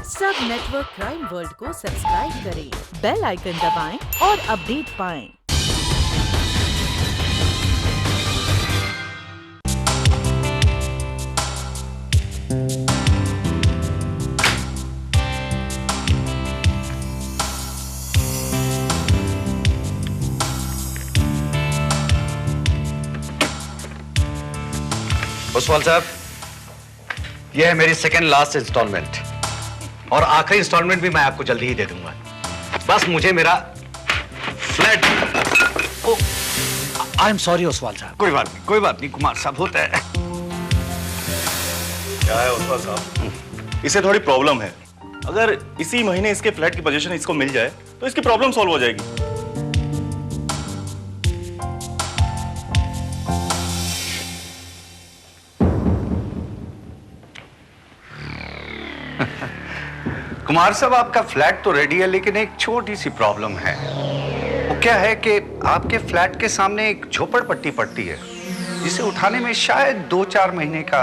सब network crime world को subscribe करें, बेल आइकन दबाएं और अपडेट पाएं। ओसवाल साहब, यह है मेरी सेकेंड लास्ट इंस्टॉलमेंट और आखिरी इंस्टॉलमेंट भी मैं आपको जल्दी ही दे दूंगा। बस मुझे मेरा flat. I am sorry Oswal साहब। कोई बात नहीं कुमार साहब, होता है। क्या है ओसवाल साहब, इसे थोड़ी प्रॉब्लम है। अगर इसी महीने इसके फ्लैट की पोजीशन इसको मिल जाए तो इसकी प्रॉब्लम सॉल्व हो जाएगी। कुमार साहब, आपका फ्लैट तो रेडी है, लेकिन एक छोटी सी प्रॉब्लम है। वो क्या है कि आपके फ्लैट के सामने एक झोपड़पट्टी पड़ती है, जिसे उठाने में शायद 2-4 महीने का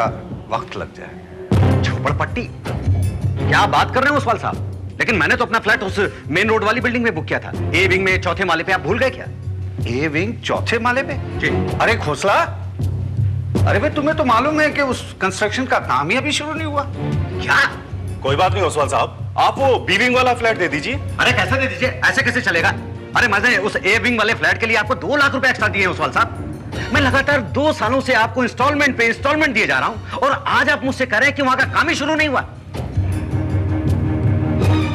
वक्त लग जाए। झोपड़पट्टी? क्या आप बात कर रहे हैं ओसवाल साहब? लेकिन मैंने तो अपना फ्लैट उस मेन रोड वाली बिल्डिंग में बुक किया था, ए विंग में, चौथे माले पे। आप भूल गए क्या? ए विंग चौथे माले पे? जी। अरे खोसला, अरे भाई, तुम्हें तो मालूम है कि उस कंस्ट्रक्शन का काम ही अभी शुरू नहीं हुआ। क्या? कोई बात नहीं ओसवाल साहब, आप वो बी विंग वाला फ्लैट दे दीजिए। अरे कैसे दे दीजिए? ऐसे कैसे चलेगा? अरे मैंने उस ए विंग वाले फ्लैट के लिए आपको 2 लाख रुपए एक्स्ट्रा दिए ओसवाल साहब। मैं लगातार 2 सालों से आपको इंस्टॉलमेंट पे इंस्टॉलमेंट दिए जा रहा हूं और आज आप मुझसे कह रहे हैं कि वहां का काम ही शुरू नहीं हुआ।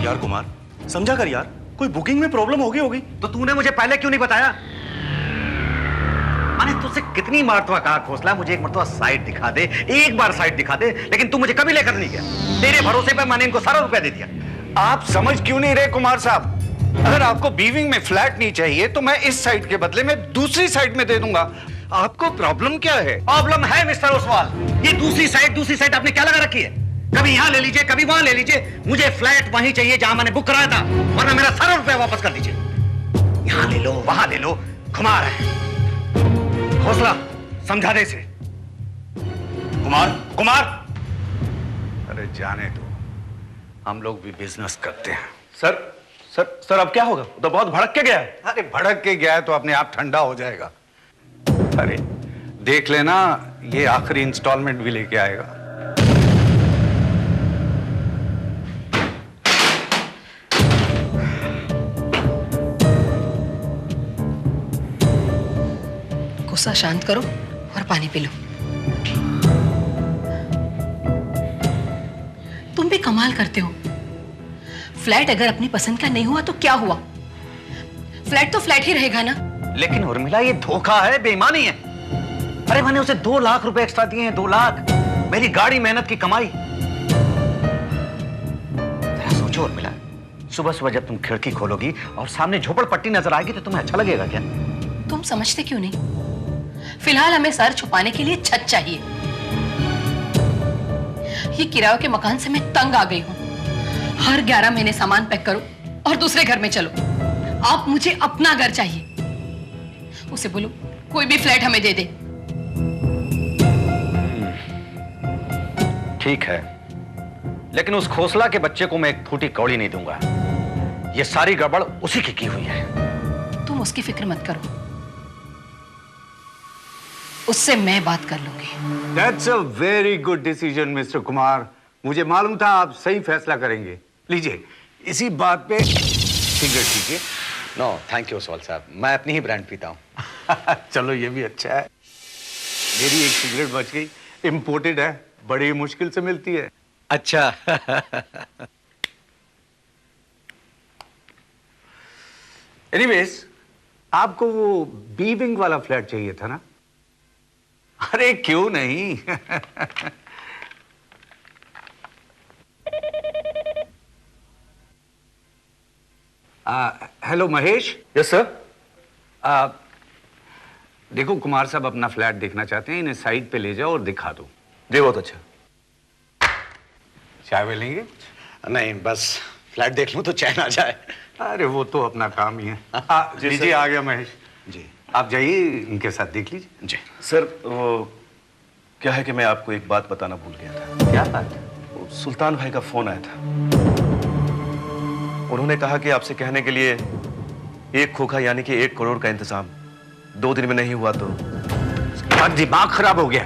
यार कुमार, समझा कर यार, कोई बुकिंग में प्रॉब्लम होगी। तो तूने मुझे पहले क्यों नहीं बताया? मैंने तुझसे कितनी मरतबा कहा खोसला, मुझे एक मरतबा साइट दिखा दे, एक बार साइट दिखा दे, लेकिन तू मुझे कभी लेकर नहीं गया। तेरे भरोसे पर मैंने इनको सारा रुपया दे दिया। आप समझ क्यों नहीं रहे कुमार साहब? अगर आपको बीविंग में फ्लैट नहीं चाहिए तो मैं इस साइड के बदले में दूसरी साइड में दे दूंगा। आपको प्रॉब्लम क्या है? प्रॉब्लम है मिस्टर ओसवाल, ये दूसरी साइड आपने क्या लगा रखी है? कभी यहां ले लीजिए, कभी वहां ले लीजिए। मुझे फ्लैट वहीं चाहिए जहां मैंने बुक कराया था, वरना मेरा सारा रुपया वापस कर दीजिए। यहां ले लो, वहां ले लो, खुमार है। हौसला समझा दे इसे। कुमार, अरे जाने दो, हम लोग भी बिजनेस करते हैं। सर अब क्या होगा? तो बहुत भड़क के गया है। अरे भड़क के गया है तो अपने आप ठंडा हो जाएगा। अरे देख लेना, ये आखिरी इंस्टॉलमेंट भी लेके आएगा। गुस्सा शांत करो और पानी पी लो। तुम भी कमाल करते हो। फ्लैट अगर अपनी पसंद का नहीं हुआ तो क्या हुआ? फ्लैट तो फ्लैट ही रहेगा ना। लेकिन उर्मिला, ये धोखा है, बेईमानी है। अरे मैंने उसे 2 लाख रुपए एक्स्ट्रा दिए हैं, 2 लाख, मेरी गाड़ी मेहनत की कमाई। जरा सोचो उर्मिला, सुबह सुबह जब तुम खिड़की खोलोगी और सामने झोपड़पट्टी नजर आएगी तो तुम्हें अच्छा लगेगा क्या? तुम समझते क्यों नहीं? फिलहाल हमें सर छुपाने के लिए छत चाहिए। ये किराए के मकान से मैं तंग आ गई हूं। हर 11 महीने सामान पैक करो और दूसरे घर में चलो। आप मुझे अपना घर चाहिए। उसे बोलो कोई भी फ्लैट हमें दे दे। ठीक है, लेकिन उस खोसला के बच्चे को मैं एक फूटी कौड़ी नहीं दूंगा। ये सारी गड़बड़ उसी की हुई है। तुम उसकी फिक्र मत करो, उससे मैं बात कर लूंगी। That's a very good decision, mister Kumar. मुझे मालूम था आप सही फैसला करेंगे। लीजिए, इसी बात पे सिगरेट पीजिए। नो थैंक यू ओसवाल साहब, मैं अपनी ही ब्रांड पीता हूं। चलो ये भी अच्छा है। मेरी एक सिगरेट बच गई, इंपोर्टेड है, बड़ी मुश्किल से मिलती है। अच्छा। एनीवेज, आपको वो बी विंग वाला फ्लैट चाहिए था ना? अरे क्यों नहीं। हेलो महेश। Yes sir. देखो, कुमार साहब अपना फ्लैट देखना चाहते हैं, इन्हें साइड पे ले जाओ और दिखा दो। जी बहुत अच्छा। चाय वे लेंगे? नहीं, बस फ्लैट देख लूं तो चैन आ जाए। अरे वो तो अपना काम ही है। लीजिए, आ गया महेश जी। आप जाइए, इनके साथ देख लीजिए। जी सर, वो क्या है कि मैं आपको एक बात बताना भूल गया था। क्या बात? वो सुल्तान भाई का फोन आया था। उन्होंने कहा कि आपसे कहने के लिए एक खोखा यानी कि 1 करोड़ का इंतजाम 2 दिन में नहीं हुआ तो। और दिमाग खराब हो गया।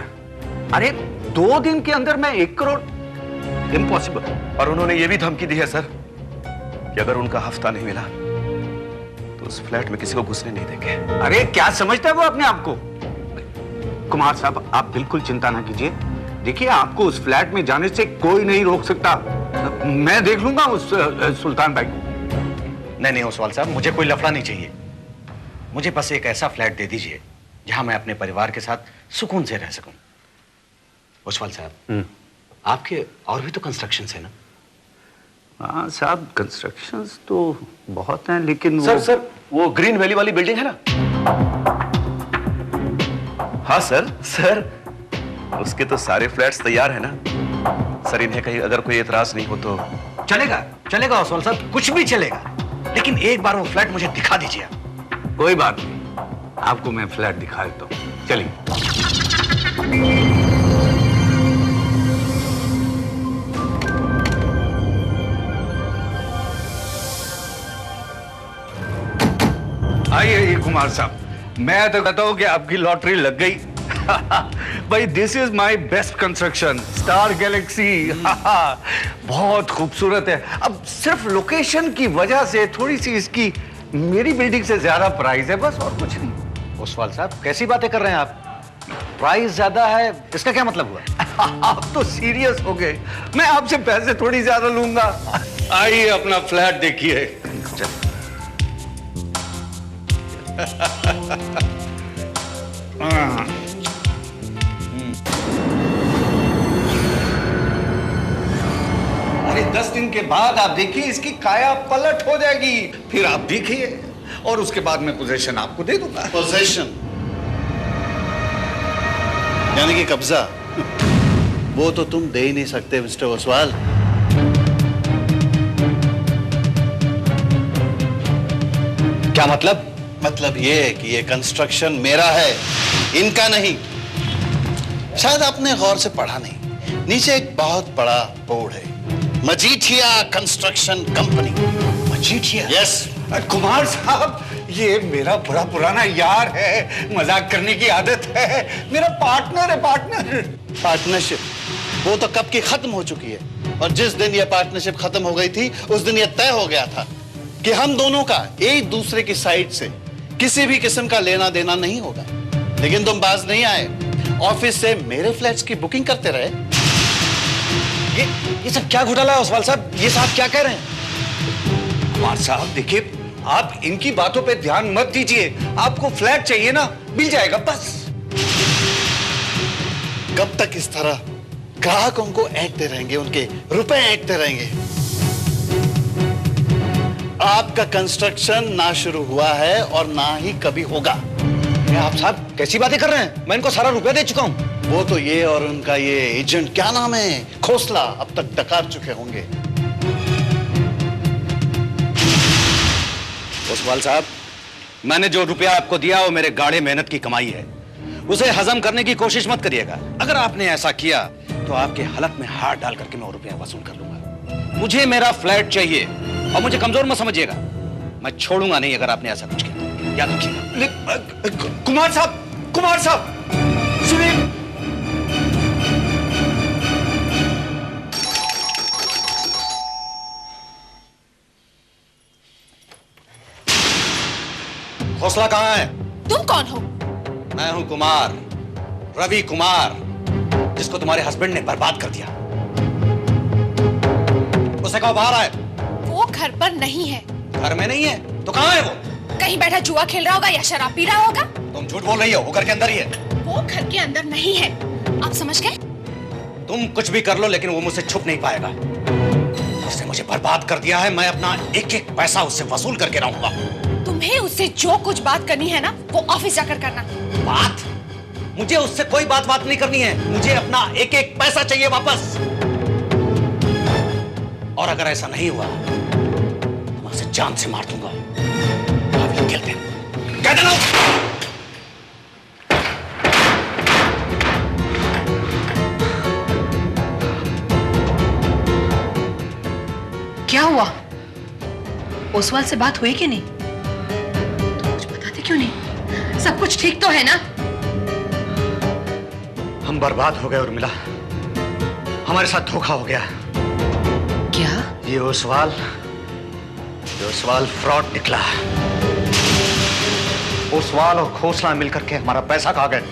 अरे 2 दिन के अंदर मैं 1 करोड़, इम्पॉसिबल। और उन्होंने ये भी धमकी दी है सर कि अगर उनका हफ्ता नहीं मिला तो उस फ्लैट में किसी को घुसने नहीं देंगे। अरे क्या समझता है वो अपने आप को? कुमार साहब, आप बिल्कुल चिंता ना कीजिए। देखिए, आपको उस फ्लैट में जाने से कोई नहीं रोक सकता। मैं देख लूंगा उस सुल्तान भाई को। नहीं ओसवाल साहब, मुझे कोई लफड़ा नहीं चाहिए। मुझे बस एक ऐसा फ्लैट दे दीजिए जहां मैं अपने परिवार के साथ सुकून से रह सकूं। ओसवाल साहब, आपके और भी तो कंस्ट्रक्शंस है ना? हाँ साहब, कंस्ट्रक्शंस तो बहुत हैं, लेकिन सर वो ग्रीन वैली वाली बिल्डिंग है ना? हाँ सर उसके तो सारे फ्लैट्स तैयार है ना सर। इन्हें कहीं अगर कोई एतराज नहीं हो तो। चलेगा ओसवाल साहब, कुछ भी चलेगा, लेकिन एक बार वो फ्लैट मुझे दिखा दीजिए आप। कोई बात नहीं, आपको मैं फ्लैट दिखा देता हूं। चलिए। आइए कुमार साहब, मैं तो कहता हूं कि आपकी लॉटरी लग गई। भाई, this is my best construction, star Galaxy. बहुत खूबसूरत है। अब सिर्फ लोकेशन की वजह से थोड़ी सी इसकी मेरी बिल्डिंग से ज्यादा प्राइस है, बस और कुछ नहीं। ओसवाल साहब, कैसी बातें कर रहे हैं आप? प्राइस ज्यादा है, इसका क्या मतलब हुआ? आप तो सीरियस हो गए। मैं आपसे पैसे थोड़ी ज्यादा लूंगा। आइए अपना फ्लैट देखिए। अरे 10 दिन के बाद आप देखिए, इसकी काया पलट हो जाएगी। फिर आप देखिए, और उसके बाद मैं पोजीशन आपको दे दूंगा। पोजीशन यानी कि कब्जा? वो तो तुम दे ही नहीं सकते मिस्टर ओसवाल। क्या मतलब? मतलब ये है कि ये कंस्ट्रक्शन मेरा है, इनका नहीं। शायद आपने गौर से पढ़ा नहीं, नीचे एक बहुत बड़ा बोर्ड है, Majithia construction company. Majithia? Yes. Kumar साहब, ये मेरा बड़ा पुराना यार है, मजाक करने की आदत है। मेरा पार्टनर है, पार्टनर। पार्टनरशिप वो तो कब की खत्म हो चुकी है, और जिस दिन ये पार्टनरशिप खत्म हो गई थी उस दिन ये तय हो गया था कि हम दोनों का एक दूसरे की साइड से किसी भी किस्म का लेना देना नहीं होगा। लेकिन तुम बाज नहीं आए, ऑफिस से मेरे फ्लैट्स की बुकिंग करते रहे। ये सब क्या घोटाला है ओसवाल साहब? ये साहब क्या कह रहे हैं? कुमार साहब देखिए, आप इनकी बातों पे ध्यान मत दीजिए। आपको फ्लैट चाहिए ना, मिल जाएगा बस। कब तक इस तरह ग्राहकों को ऐंठते रहेंगे, उनके रुपए ऐंठते रहेंगे? आपका कंस्ट्रक्शन ना शुरू हुआ है और ना ही कभी होगा। आप साहब कैसी बातें कर रहे हैं? मैं इनको सारा रुपया दे चुका हूं। वो तो ये और उनका ये एजेंट, क्या नाम है, खोसला, अब तक डकार चुके होंगे। ओसवाल साहब, मैंने जो रुपया आपको दिया वो मेरे गाढ़े मेहनत की कमाई है। उसे हजम करने की कोशिश मत करिएगा। अगर आपने ऐसा किया तो आपके हलक में हाथ डाल करके मैं वो रुपया वसूल कर लूंगा। मुझे मेरा फ्लैट चाहिए, और मुझे कमजोर मत समझिएगा। मैं छोड़ूंगा नहीं अगर आपने ऐसा कुछ किया, याद रखिएगा। कुमार साहब सुनिए। हौसला कहां है? तुम कौन हो? मैं हूं कुमार, रवि कुमार, जिसको तुम्हारे हस्बैंड ने बर्बाद कर दिया। उसे कहो बाहर आए। वो घर पर नहीं है। घर में नहीं है तो कहां है वो? कहीं बैठा जुआ खेल रहा होगा या शराब पी रहा होगा। तुम झूठ बोल रही हो, वो घर के अंदर ही है। वो घर के अंदर नहीं है, आप समझ गए? तुम कुछ भी कर लो लेकिन वो मुझसे छुप नहीं पाएगा। उसने मुझे बर्बाद कर दिया है। मैं अपना एक एक पैसा उससे वसूल करके रहूंगा। तुम्हें उससे जो कुछ बात करनी है ना, वो ऑफिस जाकर करना। बात? मुझे उससे कोई बात नहीं करनी है। मुझे अपना एक एक पैसा चाहिए वापस। और अगर ऐसा नहीं हुआ तो मैं उसे जान से मार दूंगा। कह देना। क्या हुआ? ओसवाल से बात हुई कि नहीं? तो कुछ बताते क्यों नहीं? सब कुछ ठीक तो है ना? हम बर्बाद हो गए उर्मिला, हमारे साथ धोखा हो गया। क्या? ये ओसवाल फ्रॉड निकला। ओसवाल और खोसला मिलकर के हमारा पैसा खा गए।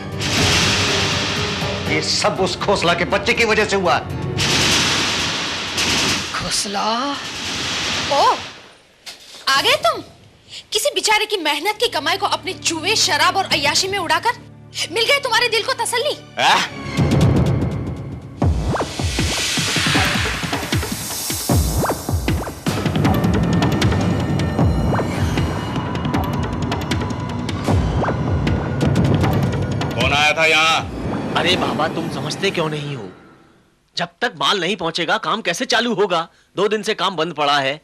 ये सब उस खोसला के बच्चे की वजह से हुआ। खोसला? ओ, आ गए तुम? किसी बेचारे की मेहनत की कमाई को अपने जुए, शराब और अय्याशी में उड़ाकर मिल गए तुम्हारे दिल को तसल्ली। कौन आया था यहाँ? अरे बाबा, तुम समझते क्यों नहीं हो? जब तक माल नहीं पहुंचेगा काम कैसे चालू होगा? 2 दिन से काम बंद पड़ा है।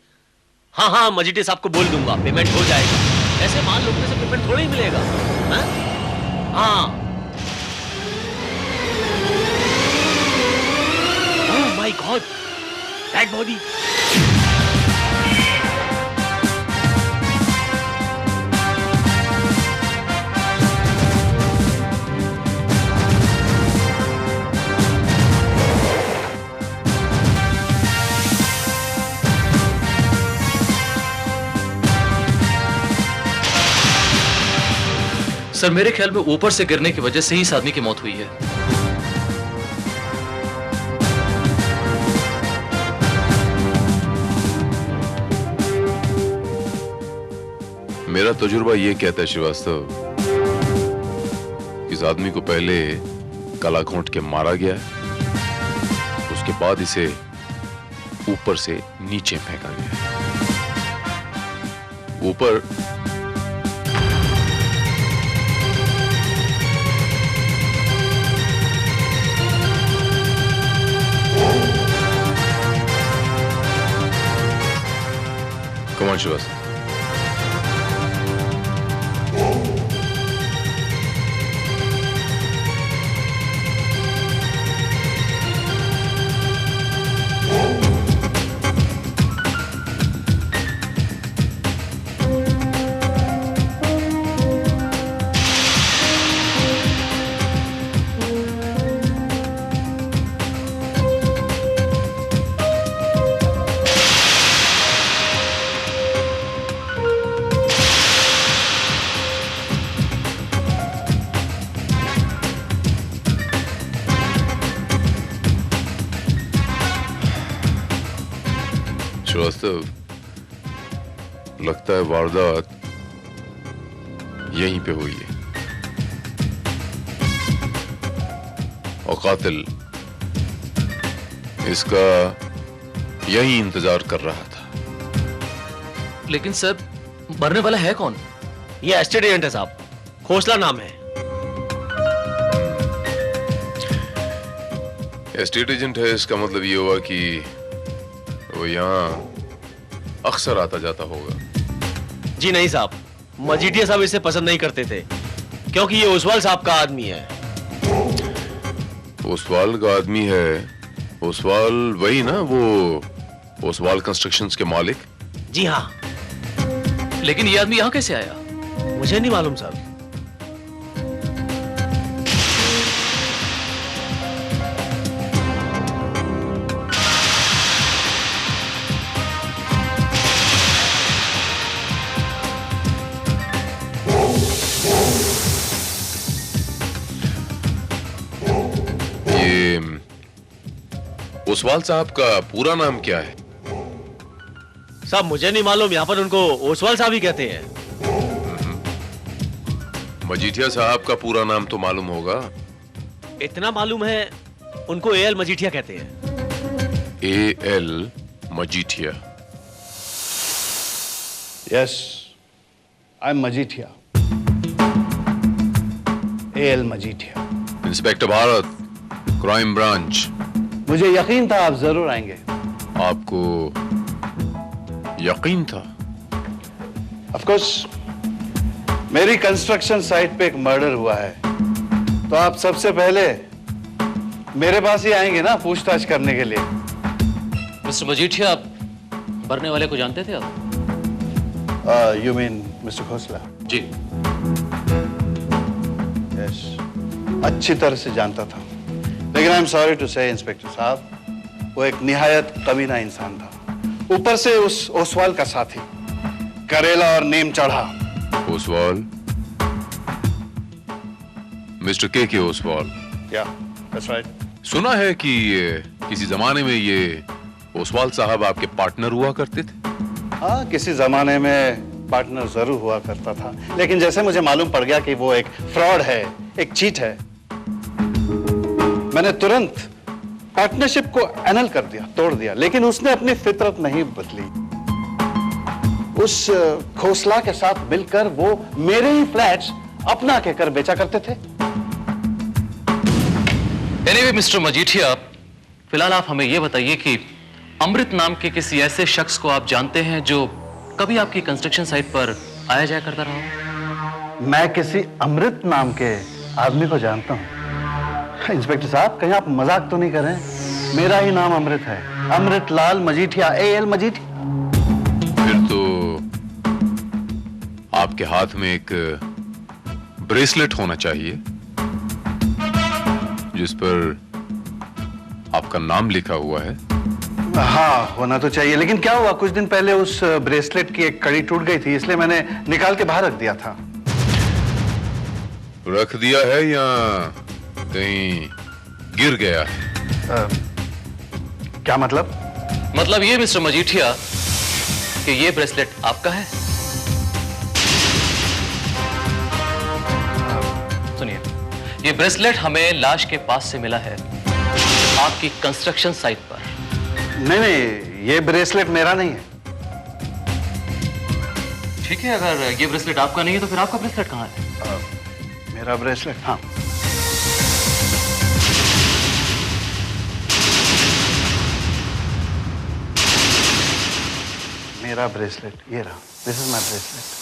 हाँ हाँ, मजीठी साहब को बोल दूंगा, पेमेंट हो जाएगा। ऐसे माल रुकने से पेमेंट थोड़ी ही मिलेगा। हाँ। Oh my God, dead body. Sir, मेरे ख्याल में ऊपर से गिरने की वजह से ही इस आदमी की मौत हुई है। मेरा तजुर्बा ये कहता है श्रीवास्तव, इस आदमी को पहले गला घोंट के मारा गया है, उसके बाद इसे ऊपर से नीचे फेंका गया है। ऊपर Come on, Shivas. श्रीवास्तव, लगता है वारदात यहीं पे हुई है और कातिल इसका यही इंतजार कर रहा था। लेकिन सर, मरने वाला है कौन? ये एस्टेट एजेंट है साहब, खोसला नाम है। एस्टेट एजेंट है, इसका मतलब ये हुआ कि वो यहाँ अक्सर आता जाता होगा। जी नहीं साहब, मजीठिया साहब इसे पसंद नहीं करते थे क्योंकि ये ओसवाल साहब का आदमी है। ओसवाल का आदमी है? ओसवाल वही ना, वो ओसवाल कंस्ट्रक्शंस के मालिक? जी हाँ। लेकिन ये आदमी यहाँ कैसे आया? मुझे नहीं मालूम साहब। ओसवाल साहब का पूरा नाम क्या है? साहब मुझे नहीं मालूम, यहाँ पर उनको ओसवाल साहब ही कहते हैं। मजीठिया साहब का पूरा नाम तो मालूम होगा? इतना मालूम है, उनको एएल मजीठिया कहते हैं। AL Majithia? Yes, I am Majithia, AL Majithia. Inspector Bharat, crime branch. मुझे यकीन था आप जरूर आएंगे। आपको यकीन था? ऑफ कोर्स, मेरी कंस्ट्रक्शन साइट पे एक मर्डर हुआ है, तो आप सबसे पहले मेरे पास ही आएंगे ना पूछताछ करने के लिए। मिस्टर मजीठिया, आप मरने वाले को जानते थे आप? You mean mister Khosla? जी। यस, अच्छी तरह से जानता था, लेकिन I am sorry to say inspector साहब, वो एक निहायत कमीना इंसान था। ऊपर से उस ओसवाल का साथी, करेला और नीम चढ़ा। ओसवाल? मिस्टर के ओसवाल? या, दैट्स राइट। सुना है कि किसी जमाने में ये ओसवाल साहब आपके पार्टनर हुआ करते थे। हाँ, किसी जमाने में पार्टनर जरूर हुआ करता था, लेकिन जैसे मुझे मालूम पड़ गया कि वो एक फ्रॉड है, एक चीट है, मैंने तुरंत पार्टनरशिप को एनल कर दिया, तोड़ दिया। लेकिन उसने अपनी फितरत नहीं बदली। उस खोसला के साथ मिलकर वो मेरे ही फ्लैट्स अपना कहकर बेचा करते थे। एनीवे मिस्टर मजीठिया, फिलहाल आप हमें यह बताइए कि अमृत नाम के किसी ऐसे शख्स को आप जानते हैं जो कभी आपकी कंस्ट्रक्शन साइट पर आया जाया करता रहा हो? मैं किसी अमृत नाम के आदमी को जानता हूं। इंस्पेक्टर साहब, कहीं आप मजाक तो नहीं कर रहे हैं? मेरा ही नाम अमृत है, अमृत लाल मजीठिया, AL मजीठिया। फिर तो आपके हाथ में एक ब्रेसलेट होना चाहिए जिस पर आपका नाम लिखा हुआ है। हाँ, होना तो चाहिए, लेकिन क्या हुआ, कुछ दिन पहले उस ब्रेसलेट की एक कड़ी टूट गई थी, इसलिए मैंने निकाल के बाहर रख दिया था। रख दिया है या कहीं गिर गया है? क्या मतलब? मतलब ये मिस्टर मजीठिया कि ये ब्रेसलेट आपका है। सुनिए, ये ब्रेसलेट हमें लाश के पास से मिला है आपकी कंस्ट्रक्शन साइट पर। नहीं, ये ब्रेसलेट मेरा नहीं है। ठीक है, अगर ये ब्रेसलेट आपका नहीं है तो फिर आपका ब्रेसलेट कहाँ है? मेरा ब्रेसलेट, हाँ, मेरा ब्रेसलेट ये रहा। This is my bracelet.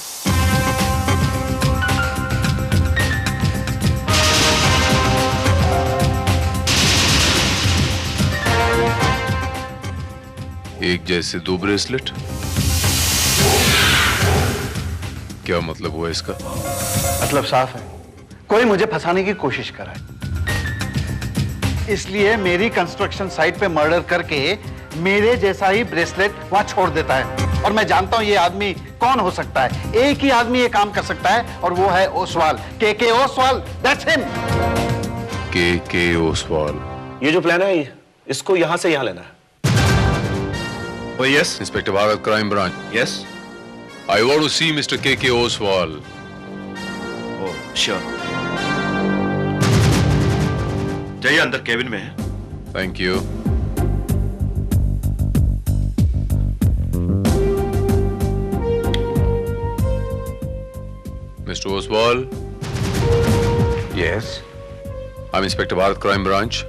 एक जैसे दो ब्रेसलेट? क्या मतलब हुआ इसका? मतलब साफ है, कोई मुझे फंसाने की कोशिश कर रहा है, इसलिए मेरी कंस्ट्रक्शन साइट पे मर्डर करके मेरे जैसा ही ब्रेसलेट वहां छोड़ देता है। और मैं जानता हूं ये आदमी कौन हो सकता है। एक ही आदमी ये काम कर सकता है और वो है ओसवाल, के ओसवाल। That's him. के ओसवाल। ये जो प्लान है इसको यहां से यहां लेना है। Oh yes, Inspector Bhagat, Crime Branch. Yes. I want to see Mr. K Oswal. Oh, sure. जाइए, अंदर केबिन में है। Thank you. Mr. Oswal. Yes. I'm Inspector Bhagat, Crime Branch.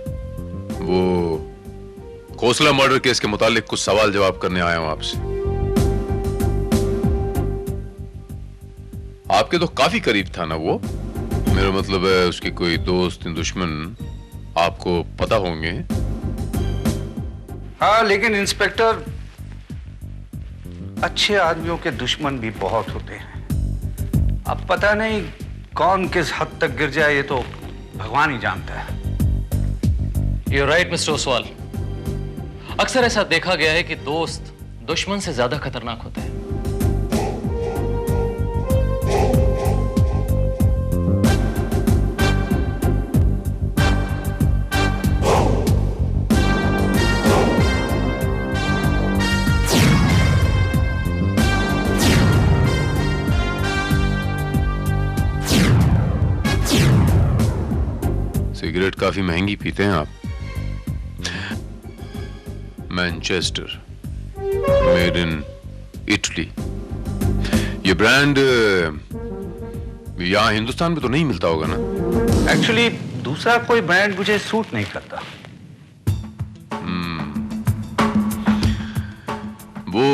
वो खोसला मर्डर केस के मुतालिक कुछ सवाल जवाब करने आया हूं आपसे। आपके तो काफी करीब था ना वो? मेरा मतलब है उसके कोई दोस्त दुश्मन आपको पता होंगे। हाँ, लेकिन इंस्पेक्टर, अच्छे आदमियों के दुश्मन भी बहुत होते हैं। अब पता नहीं कौन किस हद तक गिर जाए, ये तो भगवान ही जानता है। You're right, mister Oswal. अक्सर ऐसा देखा गया है कि दोस्त दुश्मन से ज्यादा खतरनाक होते हैं। सिगरेट काफी महंगी पीते हैं आप। Manchester, made in Italy. ये ब्रांड यहाँ हिंदुस्तान में तो नहीं मिलता होगा ना? एक्चुअली दूसरा कोई ब्रांड मुझे सूट नहीं करता। वो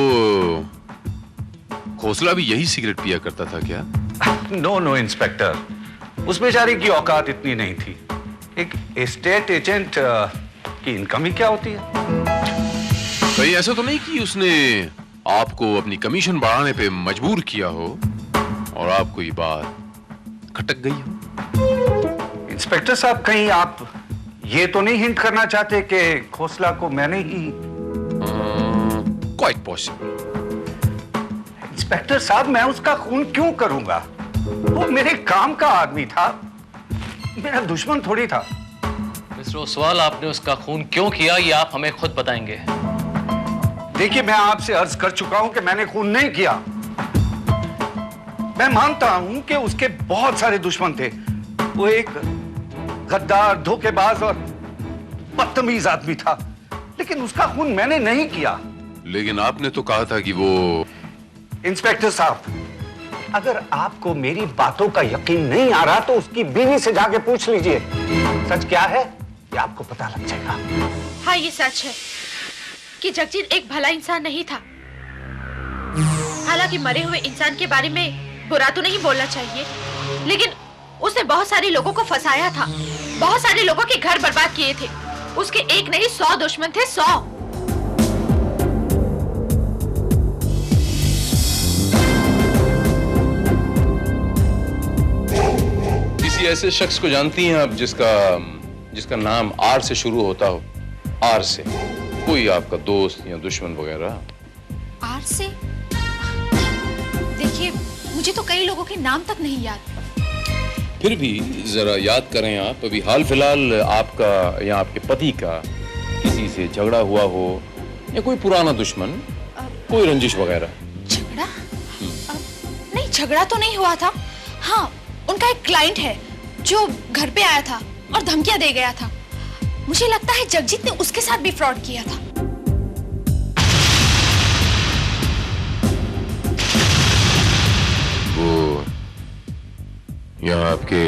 खोसला भी यही सिगरेट पिया करता था क्या? नो इंस्पेक्टर, उस बेचारे की औकात इतनी नहीं थी। एक एस्टेट एजेंट की इनकम ही क्या होती है? कहीं ऐसा तो नहीं कि उसने आपको अपनी कमीशन बढ़ाने पे मजबूर किया हो और आपको ये बात खटक गई हो। इंस्पेक्टर साहब, कहीं आप ये तो नहीं हिंट करना चाहते कि खोसला को मैंने ही? Quite possible. इंस्पेक्टर साहब, मैं उसका खून क्यों करूंगा? वो मेरे काम का आदमी था, मेरा दुश्मन थोड़ी था। मिस्टर ओसवाल, आपने उसका खून क्यों किया ये आप हमें खुद बताएंगे। देखिए, मैं आपसे अर्ज कर चुका हूं कि मैंने खून नहीं किया। मैं मानता हूं कि उसके बहुत सारे दुश्मन थे। वो एक गद्दार, धोखेबाज और बदतमीज आदमी था, लेकिन उसका खून मैंने नहीं किया। लेकिन आपने तो कहा था कि वो... इंस्पेक्टर साहब, अगर आपको मेरी बातों का यकीन नहीं आ रहा तो उसकी बीवी से जाके पूछ लीजिए। सच क्या है ये आपको पता लग जाएगा। हाँ, ये सच है कि जगजीत एक भला इंसान नहीं था। हालांकि मरे हुए इंसान के बारे में बुरा तो नहीं बोलना चाहिए, लेकिन उसने बहुत सारे लोगों को फंसाया था, बहुत सारे लोगों के घर बर्बाद किए थे। उसके एक नहीं 100 दुश्मन थे, 100। किसी ऐसे शख्स को जानती हैं आप जिसका नाम आर से शुरू होता हो? आर से कोई आपका दोस्त या दुश्मन वगैरह? आर से? देखिए, मुझे तो कई लोगों के नाम तक नहीं याद। फिर भी जरा याद करें आप। अभी हाल फिलहाल आपका या आपके पति का किसी से झगड़ा हुआ हो या कोई पुराना दुश्मन, कोई रंजिश वगैरह? झगड़ा? नहीं, झगड़ा तो नहीं हुआ था। हाँ, उनका एक क्लाइंट है जो घर पे आया था और धमकियां दे गया था। मुझे लगता है जगजीत ने उसके साथ भी फ्रॉड किया था। वो यहाँ आपके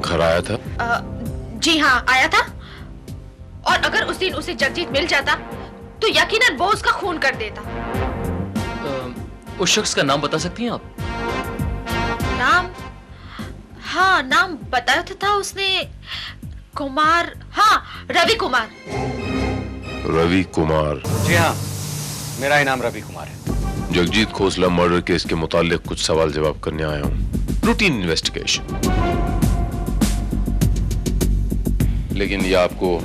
घर आया था? जी हाँ, आया था। और अगर उस दिन उसे जगजीत मिल जाता तो यकीनन वो उसका खून कर देता। उस शख्स का नाम बता सकती हैं आप? नाम? हाँ, नाम बताया था उसने। कुमार, हाँ, रवि कुमार। रवि कुमार? जी हाँ, मेरा ही नाम रवि कुमार है। जगजीत खोसला मर्डर केस के मुतालिक कुछ सवाल जवाब करने आया हूँ। Routine investigation. लेकिन ये आपको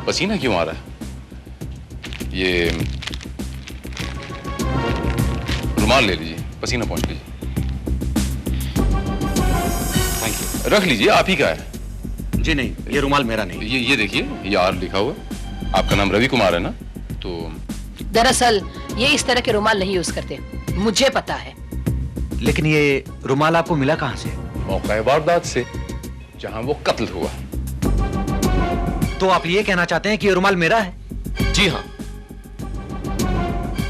पसीना क्यों आ रहा है? ये रुमाल ले लीजिए, पसीना पोंछ लीजिए। Thank you. रख लीजिए, आप ही का है। जी नहीं, ये रुमाल मेरा नहीं। ये देखिए, ये आर लिखा हुआ। आपका नाम रवि कुमार है ना? तो दरअसल ये इस तरह के रुमाल नहीं यूज करते, मुझे पता है। लेकिन ये रुमाल आपको मिला कहां से? मौका वारदात से, जहां वो कत्ल हुआ। तो आप ये कहना चाहते हैं कि ये रुमाल मेरा है? जी हाँ,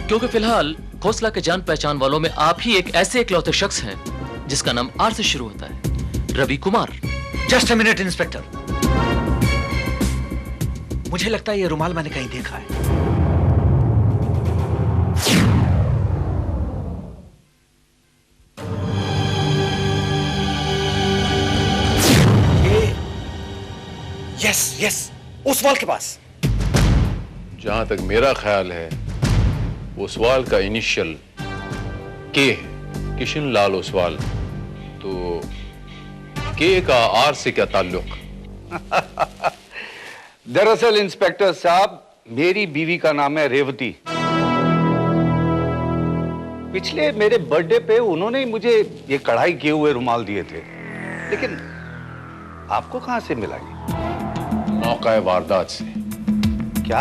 क्योंकि फिलहाल खोसला के जान पहचान वालों में आप ही एक ऐसे इकलौते शख्स हैं जिसका नाम आर से शुरू होता है, Ravi Kumar. Just a minute inspector, मुझे लगता है ये रुमाल मैंने कहीं देखा है। यस, ओसवाल के पास। जहां तक मेरा ख्याल है, ओसवाल का इनिशियल के है, किशन लाल ओसवाल। तो के का आर से क्या ताल्लुक? दरअसल इंस्पेक्टर साहब, मेरी बीवी का नाम है रेवती। पिछले मेरे बर्थडे पे उन्होंने ही मुझे ये कढ़ाई किए हुए रुमाल दिए थे। लेकिन आपको कहां से मिला ये? मौका वारदात से। क्या?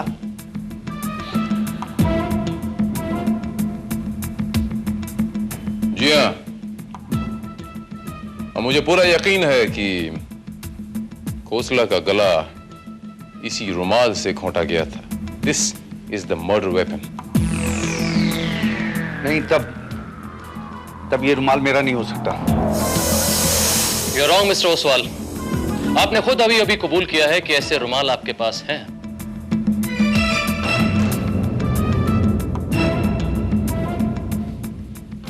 जी हाँ, और मुझे पूरा यकीन है कि खोसला का गला इसी रुमाल से खोटा गया था। This is the murder weapon. नहीं, तब ये रुमाल मेरा नहीं हो सकता। You are wrong mister Oswal. आपने खुद अभी अभी कबूल किया है कि ऐसे रुमाल आपके पास हैं।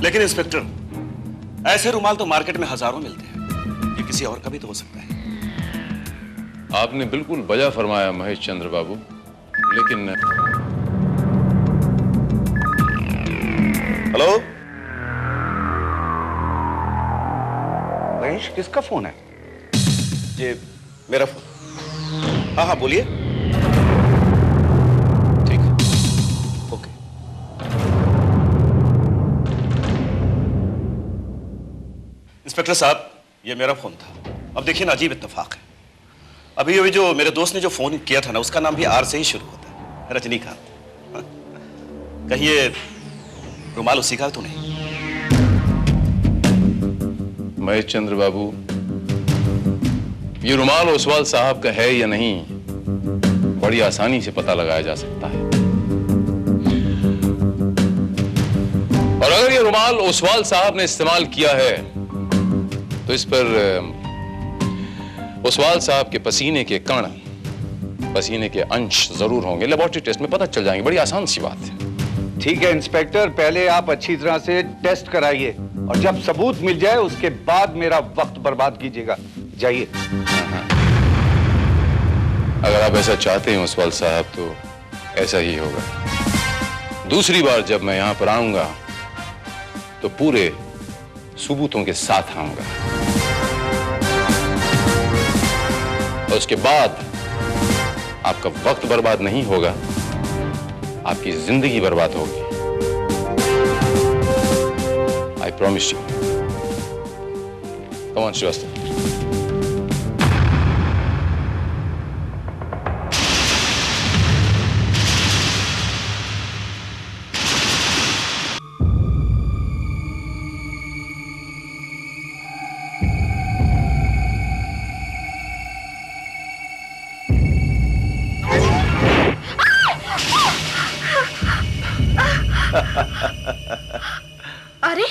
लेकिन इंस्पेक्टर, ऐसे रुमाल तो मार्केट में हजारों मिलते हैं, ये किसी और का भी तो हो सकता है। आपने बिल्कुल बजा फरमाया महेश चंद्र बाबू, लेकिन हेलो महेश, किसका फोन है? ये मेरा फोन। हाँ हाँ बोलिए। ठीक है, ओके। इंस्पेक्टर साहब, ये मेरा फोन था। अब देखिए ना, अजीब इत्तेफाक है। अभी अभी जो मेरे दोस्त ने जो फोन किया था ना, उसका नाम भी आर से ही शुरू होता है, रजनीकांत। कहीं ये रुमाल उसी का तो नहीं? महेश चंद्र बाबू, ये रुमाल ओसवाल साहब का है या नहीं, बड़ी आसानी से पता लगाया जा सकता है। और अगर ये रुमाल ओसवाल साहब ने इस्तेमाल किया है तो इस पर ओसवाल साहब के पसीने के कण, पसीने के अंश जरूर होंगे। लेबोरेटरी टेस्ट में पता चल जाएंगे। बड़ी आसान सी बात है। ठीक है इंस्पेक्टर, पहले आप अच्छी तरह से टेस्ट कराइए और जब सबूत मिल जाए उसके बाद मेरा वक्त बर्बाद कीजिएगा। जाइए। अगर आप ऐसा चाहते हैं ओसवाल साहब तो ऐसा ही होगा। दूसरी बार जब मैं यहां पर आऊंगा तो पूरे सबूतों के साथ आऊंगा और उसके बाद आपका वक्त बर्बाद नहीं होगा, आपकी जिंदगी बर्बाद होगी। I promise you. Come on Shrivastava. अरे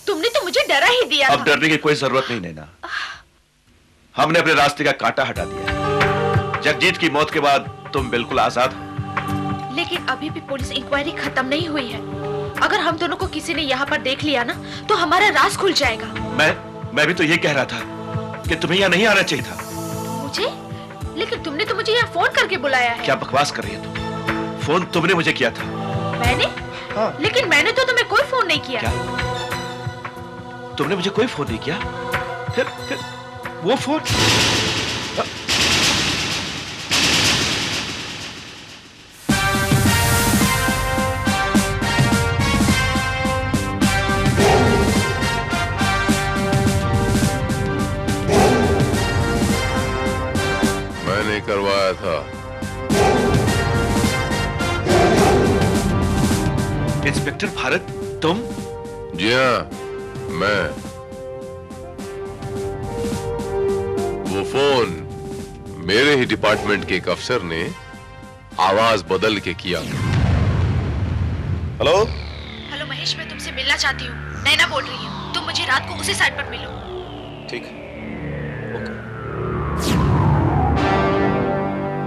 तुमने तो मुझे डरा ही दिया अब था। डरने की कोई जरूरत नहीं नैना। हमने अपने रास्ते का कांटा हटा दिया। जगजीत की मौत के बाद तुम बिल्कुल आजाद हो। लेकिन अभी भी पुलिस इंक्वायरी खत्म नहीं हुई है। अगर हम दोनों को किसी ने यहाँ पर देख लिया ना तो हमारा राज खुल जाएगा। मैं भी तो ये कह रहा था कि तुम्हें यहाँ नहीं आना चाहिए था। मुझे? लेकिन तुमने तो मुझे यहाँ फोन करके बुलाया है। क्या बकवास कर रही है तुम? फोन तुमने मुझे किया था। मैंने? हाँ। लेकिन मैंने तो तुम्हें कोई फोन नहीं किया। क्या? तुमने मुझे कोई फोन नहीं किया? फिर वो फोन? मैंने करवाया था। इंस्पेक्टर भारत, तुम? जी हाँ, मैं। वो फोन मेरे ही डिपार्टमेंट के एक अफसर ने आवाज बदल के किया। हेलो हेलो महेश, मैं तुमसे मिलना चाहती हूँ। नैना बोल रही हूँ। तुम मुझे रात को उसी साइड पर मिलो। ठीक है, ओके।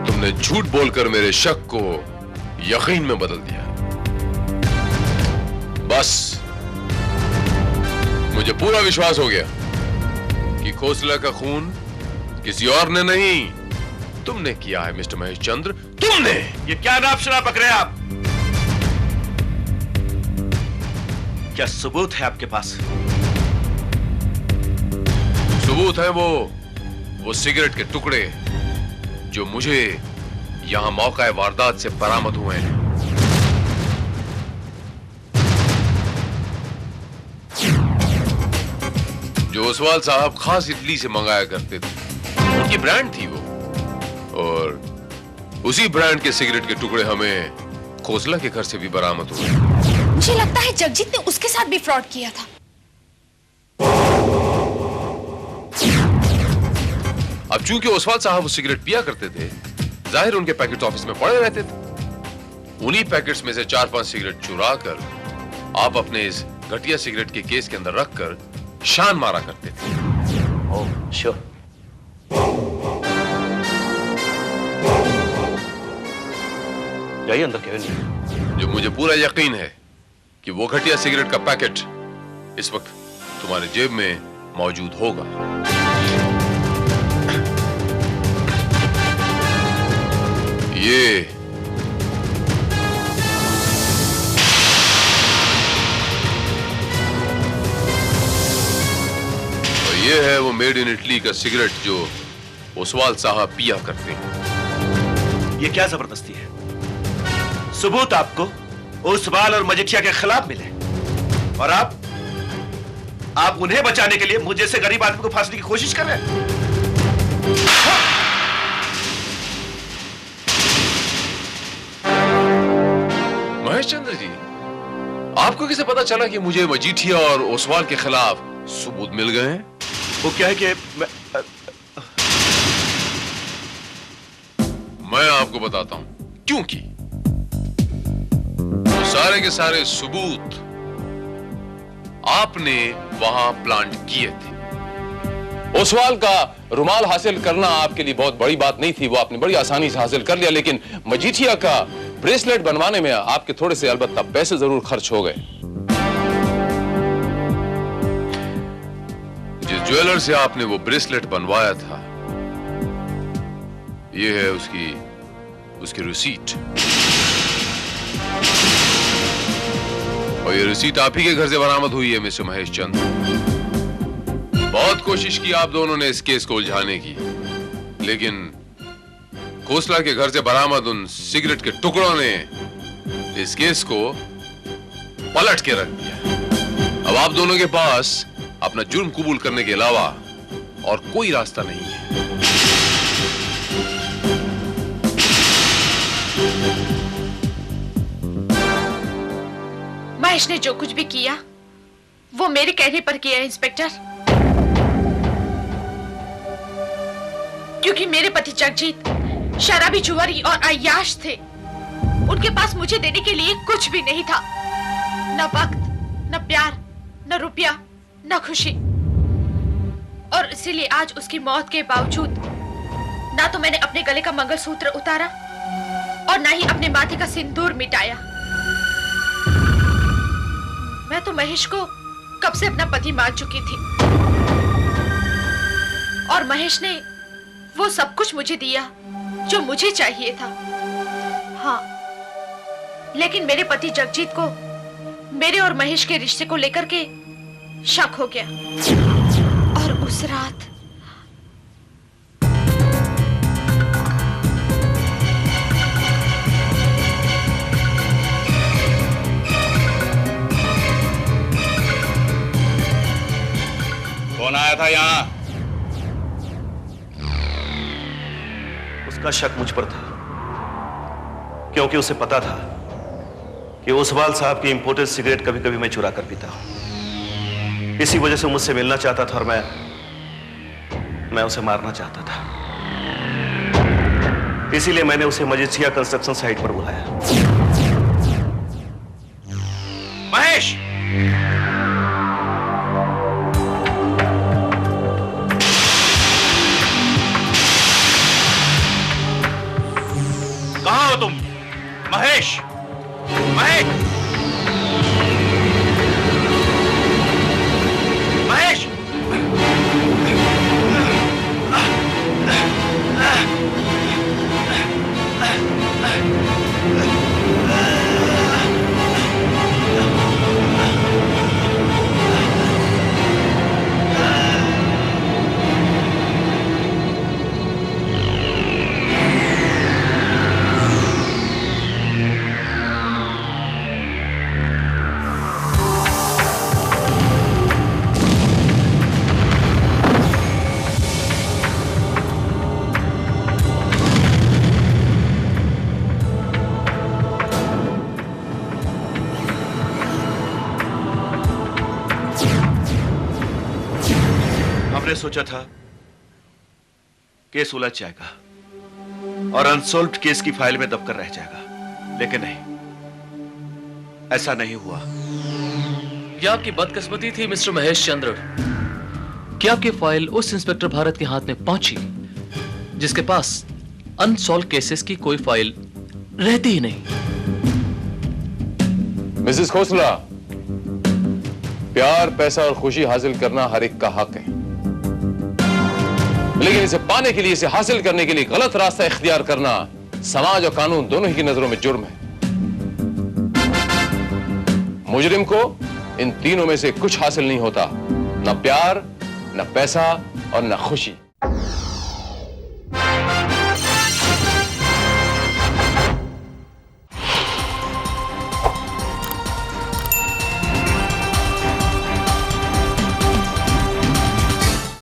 तुमने झूठ बोलकर मेरे शक को यकीन में बदल दिया। बस मुझे पूरा विश्वास हो गया कि खोसला का खून किसी और ने नहीं, तुमने किया है मिस्टर महेश चंद्र, तुमने। ये क्या नाप शराब पकड़े आप? क्या सबूत है आपके पास? सबूत है वो सिगरेट के टुकड़े जो मुझे यहां मौका वारदात से बरामद हुए हैं। जो ओसवाल साहब खास इटली से मंगाया करते थे, उनकी ब्रांड थी वो। और उसी ब्रांड के सिगरेट के टुकड़े हमें खोसला के घर से भी बरामद हुए। मुझे लगता है जगजीत ने उसके साथ भी फ्रॉड किया था। अब चूंकि ओसवाल साहब वो सिगरेट पिया करते थे, जाहिर उनके पैकेट ऑफिस में पड़े रहते थे। उन्हीं पैकेट्स में से 4-5 सिगरेट चुरा कर आप अपने इस घटिया सिगरेट के केस के अंदर रखकर शान मारा करते थे। ओह, श्योर। जाइए अंदर केविन। जो मुझे पूरा यकीन है कि वो घटिया सिगरेट का पैकेट इस वक्त तुम्हारे जेब में मौजूद होगा। ये ये है वो मेड इन इटली का सिगरेट जो ओसवाल साहब पिया करते हैं। ये क्या जबरदस्ती है? सबूत आपको ओसवाल और मजिठिया के खिलाफ मिले और आप उन्हें बचाने के लिए मुझे जैसे गरीब आदमी को फांसने की कोशिश कर रहे हैं। महेश चंद्र जी, आपको कैसे पता चला कि मुझे मजीठिया और ओसवाल के खिलाफ सबूत मिल गए हैं? वो क्या है कि मैं आपको बताता हूं क्योंकि वो सारे के सारे सबूत आपने वहां प्लांट किए थे। ओसवाल का रुमाल हासिल करना आपके लिए बहुत बड़ी बात नहीं थी, वो आपने बड़ी आसानी से हासिल कर लिया, लेकिन मजीठिया का ब्रेसलेट बनवाने में आपके थोड़े से अलबत्ता पैसे जरूर खर्च हो गए। जिस ज्वेलर से आपने वो ब्रेसलेट बनवाया था, ये है उसकी रिसीट, और ये रिसीट आप ही के घर से बरामद हुई है मिस्टर महेश चंद्र। बहुत कोशिश की आप दोनों ने इस केस को उलझाने की, लेकिन खोसला के घर से बरामद उन सिगरेट के टुकड़ों ने इस केस को पलट के रख दिया। अब आप दोनों के पास अपना जुर्म कबूल करने के अलावा और कोई रास्ता नहीं है। महेश ने जो कुछ भी किया वो मेरे कहने पर किया इंस्पेक्टर, क्योंकि मेरे पति जगजीत शराबी, जुआरी और अय्याश थे। उनके पास मुझे देने के लिए कुछ भी नहीं था, न वक्त, न प्यार, न रुपया, न खुशी। और इसीलिए आज उसकी मौत के बावजूद ना तो मैंने अपने गले का मंगलसूत्र उतारा और ना ही अपने माथे का सिंदूर मिटाया। मैं तो महेश को कब से अपना पति मान चुकी थी और महेश ने वो सब कुछ मुझे दिया जो मुझे चाहिए था। हाँ, लेकिन मेरे पति जगजीत को मेरे और महेश के रिश्ते को लेकर के शक हो गया और उस रात कौन आया था यहाँ? उसका शक मुझ पर था क्योंकि उसे पता था कि ओसवाल साहब की इंपोर्टेड सिगरेट कभी कभी मैं चुरा कर पीता हूं। इसी वजह से मुझसे मिलना चाहता था और मैं उसे मारना चाहता था। इसीलिए मैंने उसे मजिठिया कंस्ट्रक्शन साइट पर बुलाया। महेश! कहां हो तुम? महेश! महेश! महेश! हमने सोचा था केस उलझ जाएगा और अनसॉल्व्ड केस की फाइल में दबकर रह जाएगा, लेकिन नहीं, ऐसा नहीं हुआ। यह आपकी बदकिस्मती थी मिस्टर महेश चंद्र कि आपकी फाइल उस इंस्पेक्टर भारत के हाथ में पहुंची जिसके पास अनसॉल्व केसेस की कोई फाइल रहती ही नहीं। मिसेस खोसला, प्यार, पैसा और खुशी हासिल करना हर एक का हक है, लेकिन इसे पाने के लिए, इसे हासिल करने के लिए गलत रास्ता इख्तियार करना समाज और कानून दोनों ही की नजरों में जुर्म है। मुजरिम को इन तीनों में से कुछ हासिल नहीं होता, न प्यार, न पैसा और न खुशी।